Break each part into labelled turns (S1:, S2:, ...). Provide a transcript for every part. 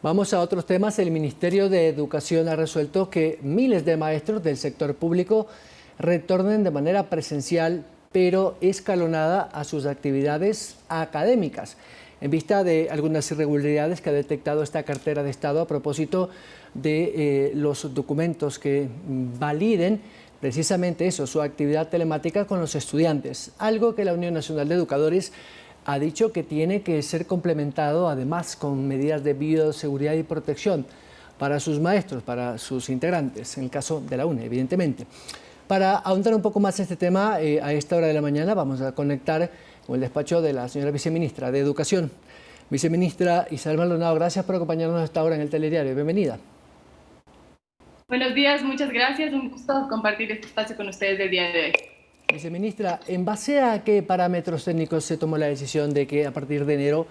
S1: Vamos a otros temas. El Ministerio de Educación ha resuelto que miles de maestros del sector público retornen de manera presencial, pero escalonada, a sus actividades académicas, en vista de algunas irregularidades que ha detectado esta cartera de Estado a propósito de los documentos que validen precisamente eso, su actividad telemática con los estudiantes, algo que la Unión Nacional de Educadores ha dicho que tiene que ser complementado además con medidas de bioseguridad y protección para sus maestros, para sus integrantes, en el caso de la UNE, evidentemente. Para ahondar un poco más en este tema, a esta hora de la mañana vamos a conectar con el despacho de la señora viceministra de Educación. Viceministra Isabel Maldonado, gracias por acompañarnos a esta hora en el Telediario. Bienvenida.
S2: Buenos días, muchas gracias. Un gusto compartir este espacio con ustedes el día de hoy.
S1: Viceministra, ¿en base a qué parámetros técnicos se tomó la decisión de que a partir de enero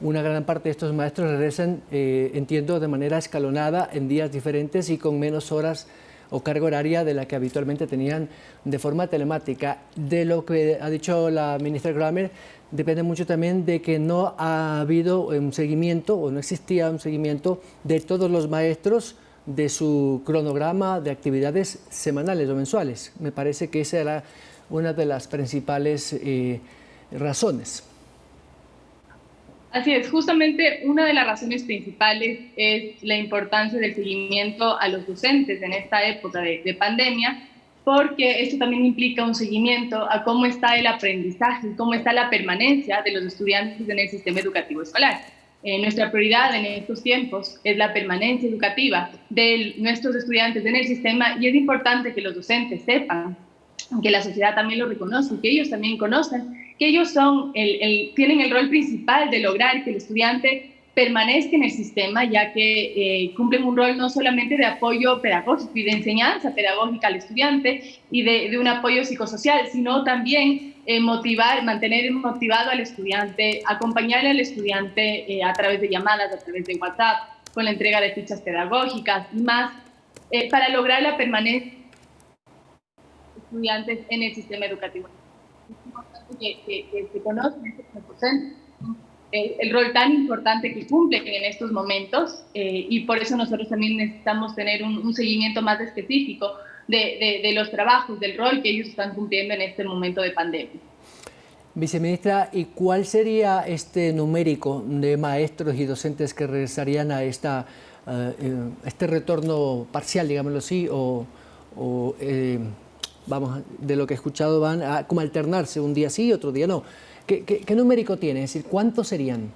S1: una gran parte de estos maestros regresen, entiendo, de manera escalonada, en días diferentes y con menos horas o carga horaria de la que habitualmente tenían de forma telemática? De lo que ha dicho la ministra Kramer, depende mucho también de que no ha habido un seguimiento o no existía un seguimiento de todos los maestros de su cronograma de actividades semanales o mensuales. Me parece que esa era una de las principales razones.
S2: Así es, justamente una de las razones principales es la importancia del seguimiento a los docentes en esta época de pandemia, porque esto también implica un seguimiento a cómo está el aprendizaje, cómo está la permanencia de los estudiantes en el sistema educativo escolar. Nuestra prioridad en estos tiempos es la permanencia educativa de nuestros estudiantes en el sistema, y es importante que los docentes sepan, que la sociedad también lo reconoce, que ellos también conocen, que ellos tienen el rol principal de lograr que el estudiante permanezca en el sistema, ya que cumplen un rol no solamente de apoyo pedagógico y de enseñanza pedagógica al estudiante y de un apoyo psicosocial, sino también mantener motivado al estudiante, acompañarle al estudiante a través de llamadas, a través de WhatsApp, con la entrega de fichas pedagógicas y más, para lograr la permanencia estudiantes en el sistema educativo. Es importante que se conozcan estos docentes, el rol tan importante que cumplen en estos momentos, y por eso nosotros también necesitamos tener un seguimiento más específico de los trabajos, del rol que ellos están cumpliendo en este momento de pandemia.
S1: Viceministra, ¿y cuál sería este numérico de maestros y docentes que regresarían a este retorno parcial, digámoslo así, vamos, de lo que he escuchado van a como alternarse, un día sí, otro día no? ¿Qué numérico tiene? Es decir, ¿cuántos serían?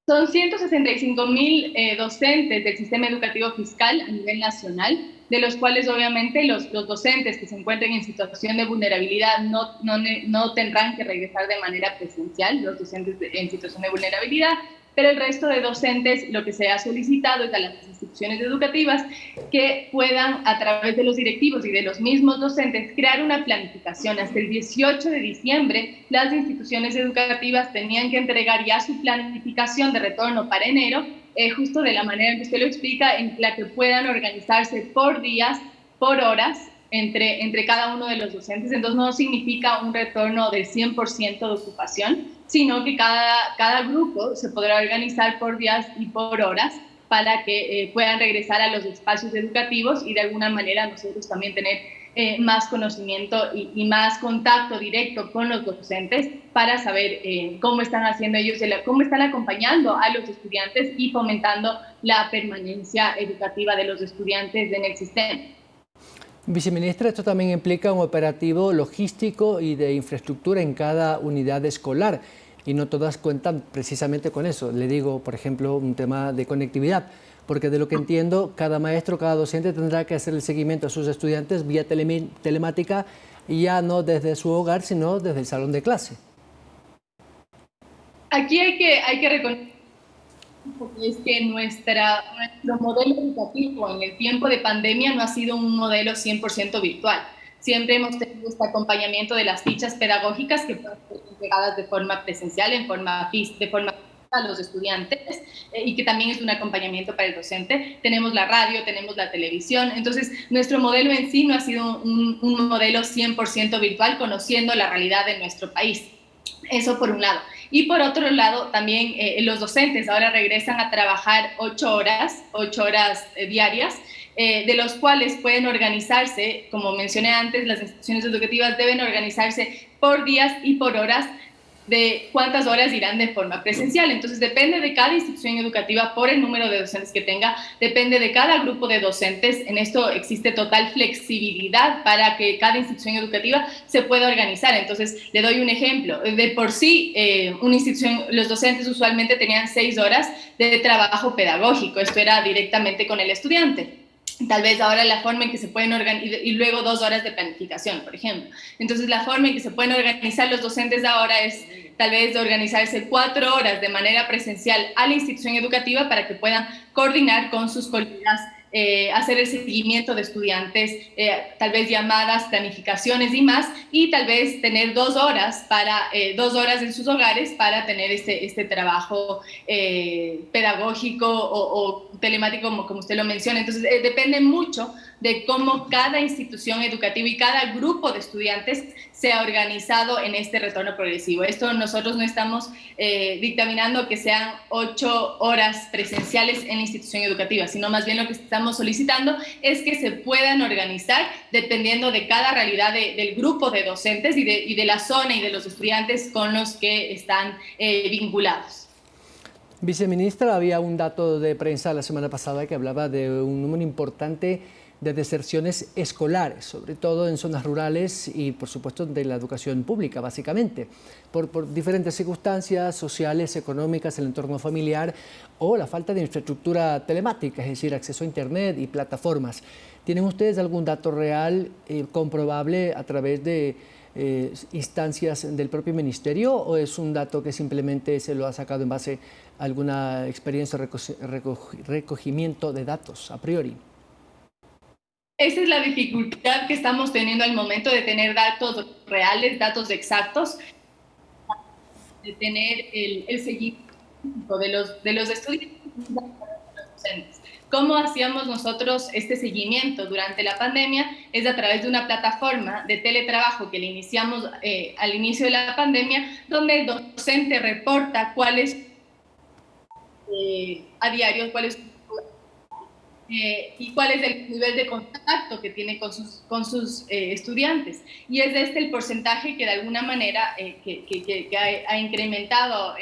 S2: Son 165.000 docentes del sistema educativo fiscal a nivel nacional, de los cuales obviamente los docentes que se encuentren en situación de vulnerabilidad no tendrán que regresar de manera presencial, los docentes en situación de vulnerabilidad, pero el resto de docentes, lo que se ha solicitado es a las instituciones educativas que puedan, a través de los directivos y de los mismos docentes, crear una planificación. Hasta el 18 de diciembre, las instituciones educativas tenían que entregar ya su planificación de retorno para enero, justo de la manera que usted lo explica, en la que puedan organizarse por días, por horas, entre cada uno de los docentes. Entonces no significa un retorno del 100% de ocupación, sino que cada grupo se podrá organizar por días y por horas para que puedan regresar a los espacios educativos y de alguna manera nosotros también tener más conocimiento y más contacto directo con los docentes para saber cómo están haciendo ellos, cómo están acompañando a los estudiantes y fomentando la permanencia educativa de los estudiantes en el sistema.
S1: Viceministra, esto también implica un operativo logístico y de infraestructura en cada unidad escolar, y no todas cuentan precisamente con eso. Le digo, por ejemplo, un tema de conectividad, porque de lo que entiendo, cada maestro, cada docente tendrá que hacer el seguimiento a sus estudiantes vía telemática, y ya no desde su hogar, sino desde el salón de clase.
S2: Aquí hay que reconocer porque es que nuestro modelo educativo en el tiempo de pandemia no ha sido un modelo 100% virtual. Siempre hemos tenido este acompañamiento de las fichas pedagógicas que pueden ser entregadas de forma presencial, de forma a los estudiantes, y que también es un acompañamiento para el docente. Tenemos la radio, tenemos la televisión. Entonces, nuestro modelo en sí no ha sido un modelo 100% virtual, conociendo la realidad de nuestro país. Eso por un lado. Y por otro lado, también los docentes ahora regresan a trabajar 8 horas diarias, de los cuales pueden organizarse, como mencioné antes, las instituciones educativas deben organizarse por días y por horas de cuántas horas irán de forma presencial. Entonces, depende de cada institución educativa por el número de docentes que tenga, depende de cada grupo de docentes. En esto existe total flexibilidad para que cada institución educativa se pueda organizar. Entonces, le doy un ejemplo. De por sí, una institución, los docentes usualmente tenían 6 horas de trabajo pedagógico. Esto era directamente con el estudiante. Tal vez ahora la forma en que se pueden organizar, y luego 2 horas de planificación, por ejemplo. Entonces, la forma en que se pueden organizar los docentes ahora es tal vez de organizarse 4 horas de manera presencial a la institución educativa para que puedan coordinar con sus colegas, hacer el seguimiento de estudiantes, tal vez llamadas, planificaciones y más, y tal vez tener 2 horas, 2 horas en sus hogares para tener este trabajo pedagógico o telemático, como usted lo menciona. Entonces, depende mucho de cómo cada institución educativa y cada grupo de estudiantes se ha organizado en este retorno progresivo. Esto nosotros no estamos dictaminando que sean 8 horas presenciales en la institución educativa, sino más bien lo que estamos solicitando es que se puedan organizar dependiendo de cada realidad del grupo de docentes y de la zona y de los estudiantes con los que están vinculados.
S1: Viceministra, había un dato de prensa la semana pasada que hablaba de un número importante de deserciones escolares, sobre todo en zonas rurales y, por supuesto, de la educación pública, básicamente, por diferentes circunstancias sociales, económicas, el entorno familiar o la falta de infraestructura telemática, es decir, acceso a Internet y plataformas. ¿Tienen ustedes algún dato real, comprobable a través de instancias del propio ministerio, o es un dato que simplemente se lo ha sacado en base a alguna experiencia de recogimiento de datos a priori?
S2: Esa es la dificultad que estamos teniendo al momento de tener datos reales, datos exactos, de tener el seguimiento de los estudiantes y de los docentes. ¿Cómo hacíamos nosotros este seguimiento durante la pandemia? Es a través de una plataforma de teletrabajo que le iniciamos al inicio de la pandemia, donde el docente reporta cuáles a diario, y cuál es el nivel de contacto que tiene con sus estudiantes. Y es este el porcentaje que de alguna manera que ha incrementado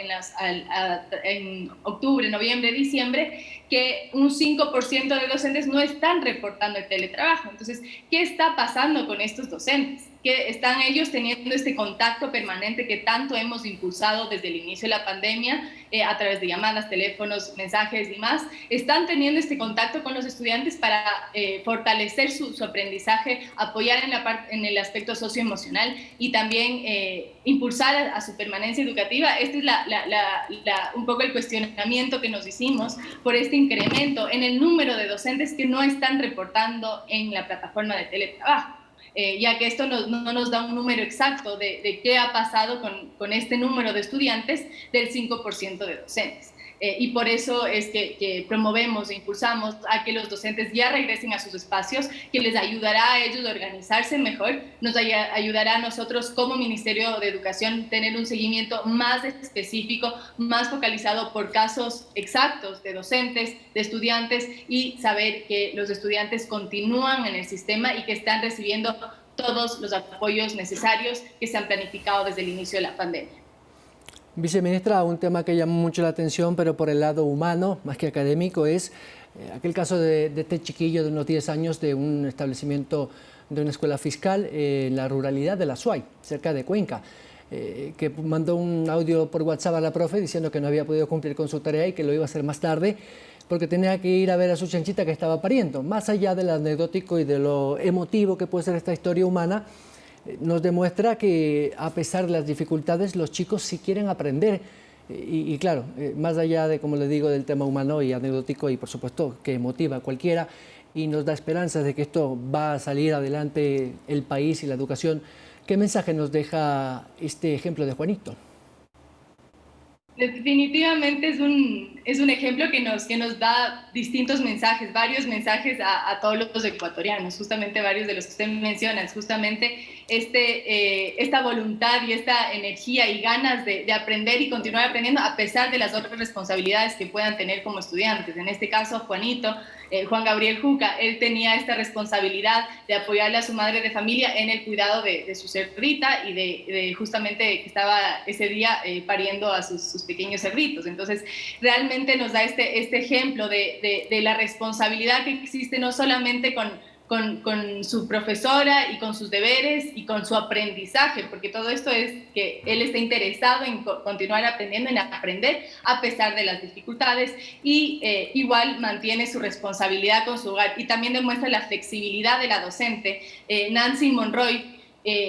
S2: en octubre, noviembre, diciembre, que un 5% de docentes no están reportando el teletrabajo. Entonces, ¿qué está pasando con estos docentes? Que están ellos teniendo este contacto permanente que tanto hemos impulsado desde el inicio de la pandemia, a través de llamadas, teléfonos, mensajes y más, están teniendo este contacto con los estudiantes para fortalecer su aprendizaje, apoyar en el aspecto socioemocional y también impulsar a su permanencia educativa. Este es un poco el cuestionamiento que nos hicimos por este incremento en el número de docentes que no están reportando en la plataforma de teletrabajo. Ya que esto no nos da un número exacto de qué ha pasado con este número de estudiantes del 5% de docentes. Y por eso es que promovemos e impulsamos a que los docentes ya regresen a sus espacios, que les ayudará a ellos a organizarse mejor, nos ayudará a nosotros como Ministerio de Educación tener un seguimiento más específico, más focalizado por casos exactos de docentes, de estudiantes, y saber que los estudiantes continúan en el sistema y que están recibiendo todos los apoyos necesarios que se han planificado desde el inicio de la pandemia.
S1: Viceministra, un tema que llama mucho la atención, pero por el lado humano, más que académico, es aquel caso de este chiquillo de unos 10 años de un establecimiento de una escuela fiscal en la ruralidad de La Suay, cerca de Cuenca, que mandó un audio por WhatsApp a la profe diciendo que no había podido cumplir con su tarea y que lo iba a hacer más tarde porque tenía que ir a ver a su chanchita que estaba pariendo. Más allá del anecdótico y de lo emotivo que puede ser esta historia humana, nos demuestra que a pesar de las dificultades, los chicos sí quieren aprender. Y claro, más allá de, como le digo, del tema humano y anecdótico y por supuesto que motiva a cualquiera y nos da esperanzas de que esto va a salir adelante el país y la educación, ¿qué mensaje nos deja este ejemplo de Juanito?
S2: Definitivamente es un ejemplo que nos da distintos mensajes, varios mensajes a todos los ecuatorianos, justamente varios de los que usted menciona, justamente esta voluntad y esta energía y ganas de aprender y continuar aprendiendo a pesar de las otras responsabilidades que puedan tener como estudiantes. En este caso, Juanito, Juan Gabriel Juca, él tenía esta responsabilidad de apoyarle a su madre de familia en el cuidado de su cerdita y de justamente que estaba ese día pariendo a sus pequeños cerditos. Entonces, realmente nos da este ejemplo de la responsabilidad que existe no solamente con su profesora y con sus deberes y con su aprendizaje, porque todo esto es que él está interesado en continuar aprendiendo, en aprender a pesar de las dificultades y igual mantiene su responsabilidad con su hogar y también demuestra la flexibilidad de la docente. Nancy Monroy,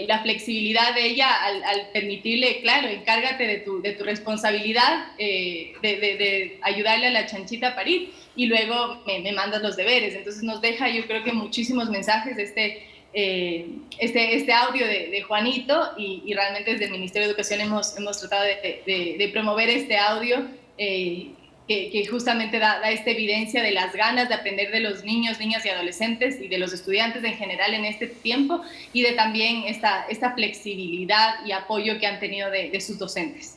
S2: la flexibilidad de ella al permitirle, claro, encárgate de tu responsabilidad de ayudarle a la chanchita a parir y luego me mandas los deberes. Entonces nos deja, yo creo que muchísimos mensajes este audio de Juanito y realmente desde el Ministerio de Educación hemos tratado de promover este audio que justamente da esta evidencia de las ganas de aprender de los niños, niñas y adolescentes y de los estudiantes en general en este tiempo y de también esta flexibilidad y apoyo que han tenido de sus docentes.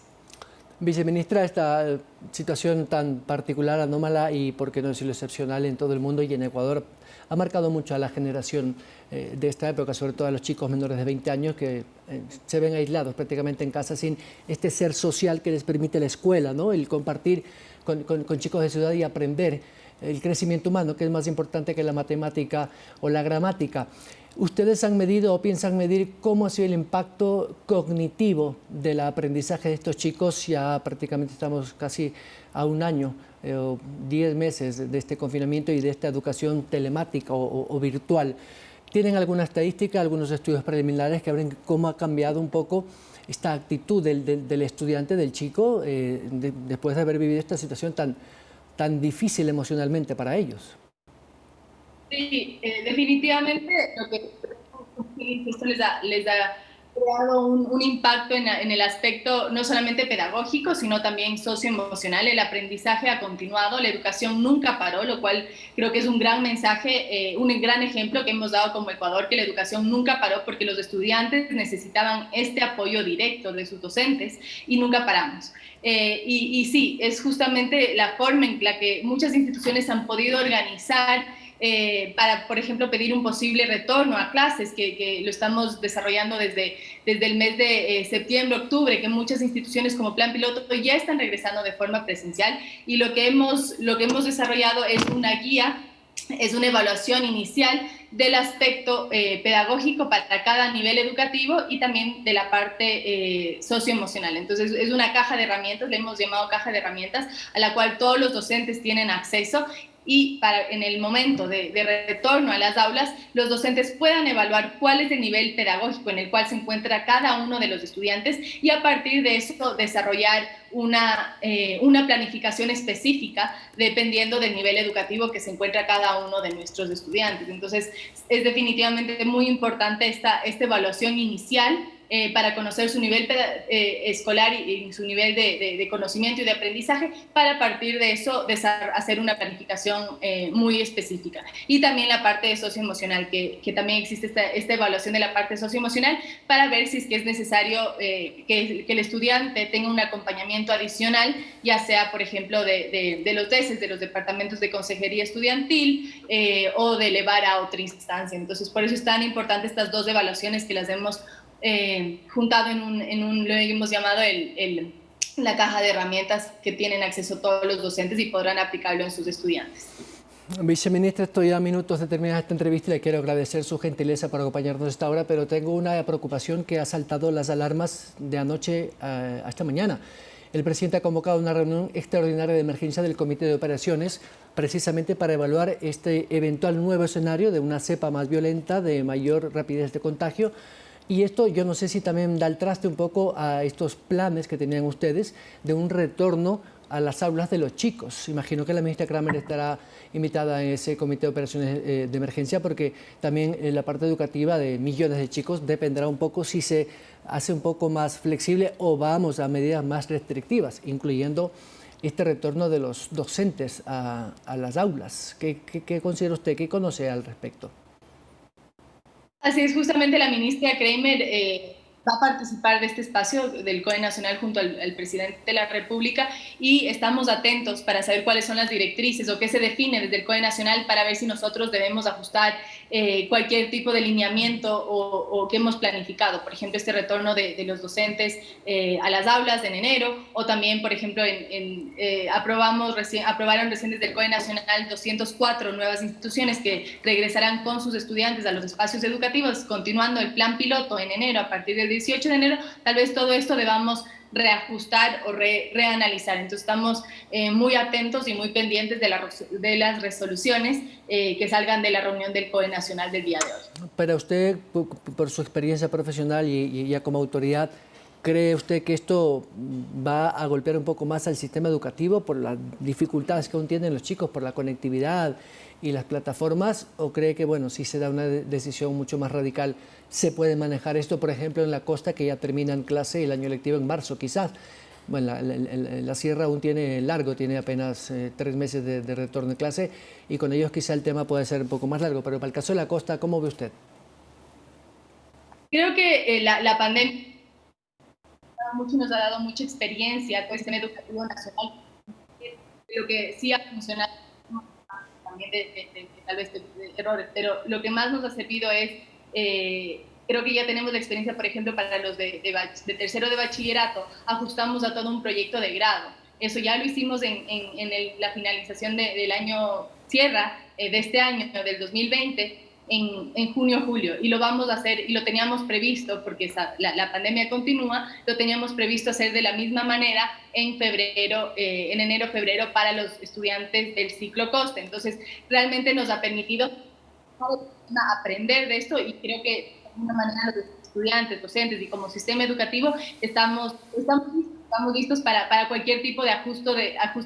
S1: Viceministra, esta situación tan particular, anómala y, por qué no decirlo, excepcional en todo el mundo y en Ecuador, ha marcado mucho a la generación de esta época, sobre todo a los chicos menores de 20 años que se ven aislados prácticamente en casa sin este ser social que les permite la escuela, ¿no? El compartir con chicos de ciudad y aprender el crecimiento humano, que es más importante que la matemática o la gramática. ¿Ustedes han medido o piensan medir cómo ha sido el impacto cognitivo del aprendizaje de estos chicos? Ya prácticamente estamos casi a un año, 10 meses de este confinamiento y de esta educación telemática o virtual. ¿Tienen alguna estadística, algunos estudios preliminares que hablen cómo ha cambiado un poco esta actitud del estudiante, del chico, después de haber vivido esta situación tan difícil emocionalmente para ellos?
S2: Sí, definitivamente lo que esto les ha creado un impacto en el aspecto no solamente pedagógico, sino también socioemocional. El aprendizaje ha continuado, la educación nunca paró, lo cual creo que es un gran mensaje, un gran ejemplo que hemos dado como Ecuador, que la educación nunca paró porque los estudiantes necesitaban este apoyo directo de sus docentes y nunca paramos. Y sí, es justamente la forma en la que muchas instituciones han podido organizar para, por ejemplo, pedir un posible retorno a clases, que lo estamos desarrollando desde el mes de septiembre, octubre, que muchas instituciones como Plan Piloto ya están regresando de forma presencial y lo que hemos desarrollado es una guía, es una evaluación inicial del aspecto pedagógico para cada nivel educativo y también de la parte socioemocional. Entonces es una caja de herramientas, le hemos llamado caja de herramientas, a la cual todos los docentes tienen acceso y en el momento de retorno a las aulas, los docentes puedan evaluar cuál es el nivel pedagógico en el cual se encuentra cada uno de los estudiantes y a partir de eso desarrollar una planificación específica dependiendo del nivel educativo que se encuentra cada uno de nuestros estudiantes. Entonces, es definitivamente muy importante esta evaluación inicial para conocer su nivel escolar y su nivel de conocimiento y de aprendizaje, para a partir de eso hacer una planificación muy específica. Y también la parte socioemocional, que también existe esta evaluación de la parte socioemocional para ver si es que es necesario que el estudiante tenga un acompañamiento adicional, ya sea, por ejemplo, de los DECES, de los departamentos de consejería estudiantil, o de elevar a otra instancia. Entonces, por eso es tan importante estas dos evaluaciones que las hemos juntado lo hemos llamado la caja de herramientas que tienen acceso todos los docentes y podrán aplicarlo en sus estudiantes.
S1: Viceministra, estoy a minutos de terminar esta entrevista y le quiero agradecer su gentileza por acompañarnos esta hora, pero tengo una preocupación que ha saltado las alarmas de anoche a esta mañana. El presidente ha convocado una reunión extraordinaria de emergencia del Comité de Operaciones precisamente para evaluar este eventual nuevo escenario de una cepa más violenta, de mayor rapidez de contagio. Y esto yo no sé si también da el traste un poco a estos planes que tenían ustedes de un retorno a las aulas de los chicos. Imagino que la ministra Kramer estará invitada en ese comité de operaciones de emergencia porque también la parte educativa de millones de chicos dependerá un poco si se hace un poco más flexible o vamos a medidas más restrictivas, incluyendo este retorno de los docentes a las aulas. ¿Qué considera usted? ¿Qué conoce al respecto?
S2: Así es, justamente la ministra Kramer va a participar de este espacio del COE Nacional junto al presidente de la República y estamos atentos para saber cuáles son las directrices o qué se define desde el COE Nacional para ver si nosotros debemos ajustar cualquier tipo de lineamiento o que hemos planificado. Por ejemplo, este retorno de los docentes a las aulas en enero o también, por ejemplo, aprobaron recién desde el COE Nacional 204 nuevas instituciones que regresarán con sus estudiantes a los espacios educativos, continuando el plan piloto en enero a partir del 18 de enero, tal vez todo esto debamos reajustar o reanalizar. Entonces estamos muy atentos y muy pendientes de las resoluciones que salgan de la reunión del COE Nacional del día de hoy.
S1: Para usted, por su experiencia profesional y ya como autoridad, ¿cree usted que esto va a golpear un poco más al sistema educativo por las dificultades que aún tienen los chicos, por la conectividad y las plataformas? ¿O cree que, bueno, si se da una decisión mucho más radical, se puede manejar esto, por ejemplo, en la costa, que ya terminan clase el año lectivo en marzo, quizás? Bueno, la sierra aún tiene largo, tiene apenas 3 meses de retorno de clase y con ellos quizá el tema puede ser un poco más largo, pero para el caso de la costa, ¿cómo ve usted?
S2: Creo que la pandemia nos ha dado mucha experiencia con el sistema educativo nacional. Lo que sí ha funcionado también tal vez de errores, pero lo que más nos ha servido es, creo que ya tenemos la experiencia, por ejemplo, para los de tercero de bachillerato, ajustamos a todo un proyecto de grado. Eso ya lo hicimos en la finalización del año cierra de este año, del 2020, en junio, julio, y lo vamos a hacer, y lo teníamos previsto, porque la pandemia continúa, lo teníamos previsto hacer de la misma manera en febrero, en enero, febrero, para los estudiantes del ciclo coste. Entonces, realmente nos ha permitido aprender de esto, y creo que de alguna manera los estudiantes, docentes y como sistema educativo estamos listos para cualquier tipo de ajuste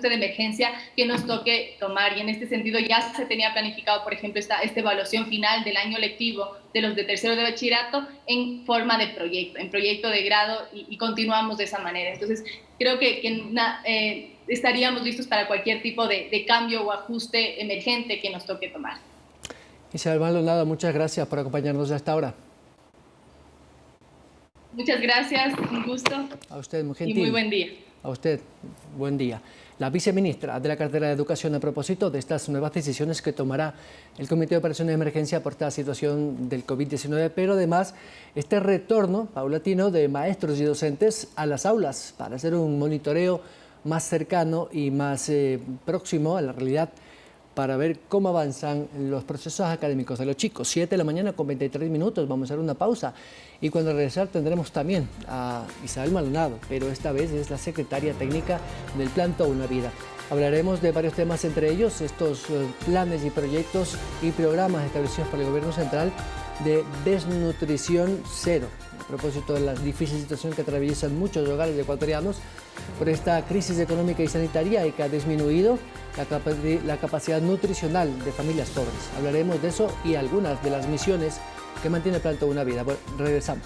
S2: de emergencia que nos toque tomar. Y en este sentido ya se tenía planificado, por ejemplo, esta evaluación final del año lectivo de los de tercero de bachillerato en forma de proyecto, en proyecto de grado, y continuamos de esa manera. Entonces, creo que estaríamos listos para cualquier tipo de cambio o ajuste emergente que nos toque tomar.
S1: Isabel Maldonado, muchas gracias por acompañarnos hasta ahora.
S2: Muchas gracias, un gusto.
S1: A usted, muy gentil.
S2: Y muy buen día.
S1: A usted, buen día. La viceministra de la cartera de Educación, a propósito de estas nuevas decisiones que tomará el Comité de Operaciones de Emergencia por esta situación del COVID-19, pero además este retorno paulatino de maestros y docentes a las aulas para hacer un monitoreo más cercano y más próximo a la realidad, para ver cómo avanzan los procesos académicos de los chicos. 7 de la mañana con 23 minutos, vamos a hacer una pausa. Y cuando regresar tendremos también a Isabel Maldonado, pero esta vez es la secretaria técnica del Plan Toda una Vida. Hablaremos de varios temas, entre ellos estos planes y proyectos y programas establecidos por el Gobierno Central de desnutrición cero. A propósito de la difícil situación que atraviesan muchos hogares ecuatorianos por esta crisis económica y sanitaria, y que ha disminuido la capacidad nutricional de familias pobres. Hablaremos de eso y algunas de las misiones que mantiene el Plan Toda una Vida. Bueno, regresamos.